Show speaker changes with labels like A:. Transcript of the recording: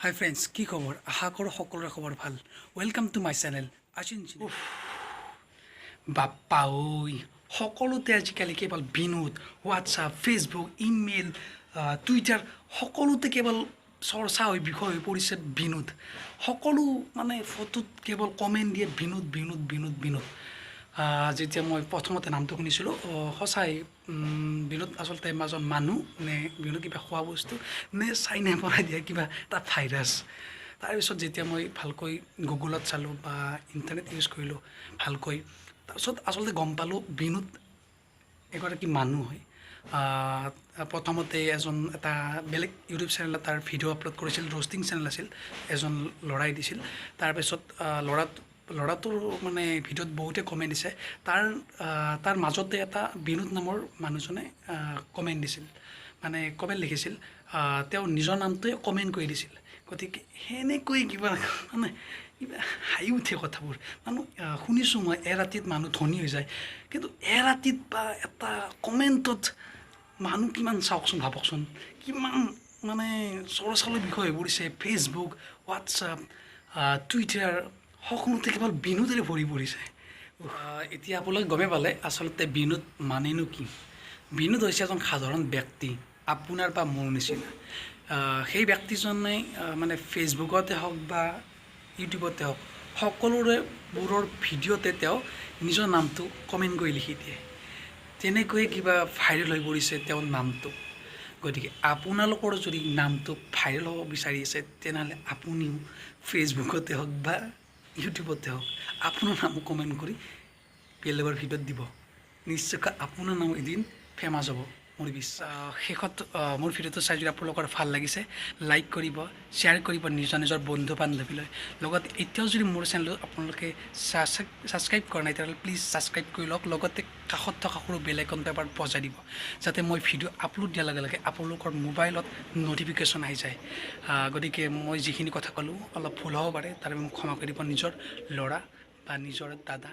A: হাই friends, কি খবৰ? আশা কৰোঁ সকলোৰে খবৰ ভাল। ৱেলকাম টু মাই চেনেল আচিন। বাপ্পা ঐ, সকলোতে আজিকালি কেৱল বিনোদ, হোৱাটছআপ, ফেচবুক, ইমেইল, টুইটাৰ, সকলোতে কেৱল চৰ্চা বিষয় হৈ পৰিছে বিনোদ। সকলো মানে ফটোত কেৱল কমেণ্ট দিয়ে বিনোদ বিনোদ বিনোদ বিনোদ। যেতিয়া মই প্ৰথমতে নামটো শুনিছিলোঁ, সঁচাই বিনোদ আচলতে এজন মানুহ নে বিনোদ কিবা খোৱা বস্তু নে চাইনাৰ পৰা দিয়া কিবা এটা ভাইৰাছ। তাৰপিছত যেতিয়া মই ভালকৈ গুগলত চালোঁ বা ইণ্টাৰনেট ইউজ কৰিলোঁ ভালকৈ, তাৰপিছত আচলতে গম পালোঁ বিনোদ এগৰাকী মানুহ হয়। প্ৰথমতে এটা বেলেগ ইউটিউব চেনেল এটাৰ ভিডিঅ' আপলোড কৰিছিল, ৰ'ষ্টিং চেনেল আছিল, এজন ল'ৰাই দিছিল। তাৰপিছত ল'ৰাটোৰ মানে ভিডিঅ'ত বহুতে কমেণ্ট দিছে। তাৰ মাজতে এটা বিনোদ নামৰ মানুহজনে কমেণ্ট দিছিল, মানে কমেণ্ট লিখিছিল। তেওঁ নিজৰ নামটোৱে কমেণ্ট কৰি দিছিল। গতিকে সেনেকৈ কিবা মানে কিবা হাঁহি উঠে কথাবোৰ। শুনিছোঁ মই এৰাতিত মানুহ ধনী হৈ যায়, কিন্তু এৰাতিত বা এটা কমেণ্টত মানুহ কিমান চাওকচোন, ভাবকচোন কিমান মানে চৰ্চালৈ বিষয় হৈ পৰিছে। ফেচবুক, হোৱাটছআপ, টুইটাৰ সকলোতে কেৱল বিনোদেৰে ভৰি পৰিছে। এতিয়া আপোনালোকে গমেই পালে আচলতে বিনোদ মানেনো কি। বিনোদ হৈছে এজন সাধাৰণ ব্যক্তি, আপোনাৰ বা মোৰ নিচিনা। সেই ব্যক্তিজনে মানে ফেচবুকতে হওক বা ইউটিউবতে হওক সকলোবোৰৰ ভিডিঅ'তে তেওঁ নিজৰ নামটো কমেণ্ট কৰি লিখি দিয়ে। তেনেকৈয়ে কিবা ভাইৰেল হৈ পৰিছে তেওঁৰ নামটো। গতিকে আপোনালোকৰ যদি নামটো ভাইৰেল হ'ব বিচাৰি আছে, তেনেহ'লে আপুনিও ফেচবুকতে হওক বা ইউটিউবতে হওক আপোনাৰ নাম কমেণ্ট কৰি বেলেগৰ ভিডিঅ'ত দিব। নিশ্চয়কৈ আপোনাৰ নাম এদিন ফেমাছ হ'ব, মোৰ বিশ্বাস। শেষত মোৰ ভিডিঅ'টো চাই যদি আপোনালোকৰ ভাল লাগিছে, লাইক কৰিব, শ্বেয়াৰ কৰিব নিজৰ বন্ধু বান্ধৱীলৈ। লগত এতিয়াও যদি মোৰ চেনেলটো আপোনালোকে ছাবস্ক্ৰাইব কৰা নাই, তেতিয়াহ'লে প্লিজ ছাবস্ক্ৰাইব কৰি লওক। লগতে কাষত থকা সৰু বেল আইকনটো এবাৰ বজাই দিব, যাতে মই ভিডিঅ' আপলোড দিয়াৰ লগে লগে আপোনালোকৰ মোবাইলত ন'টিফিকেশ্যন আহি যায়। গতিকে মই যিখিনি কথা ক'লোঁ অলপ ভুল হ'ব পাৰে, তাৰ বাবে মোক ক্ষমা কৰি দিব নিজৰ ল'ৰা বা নিজৰ দাদা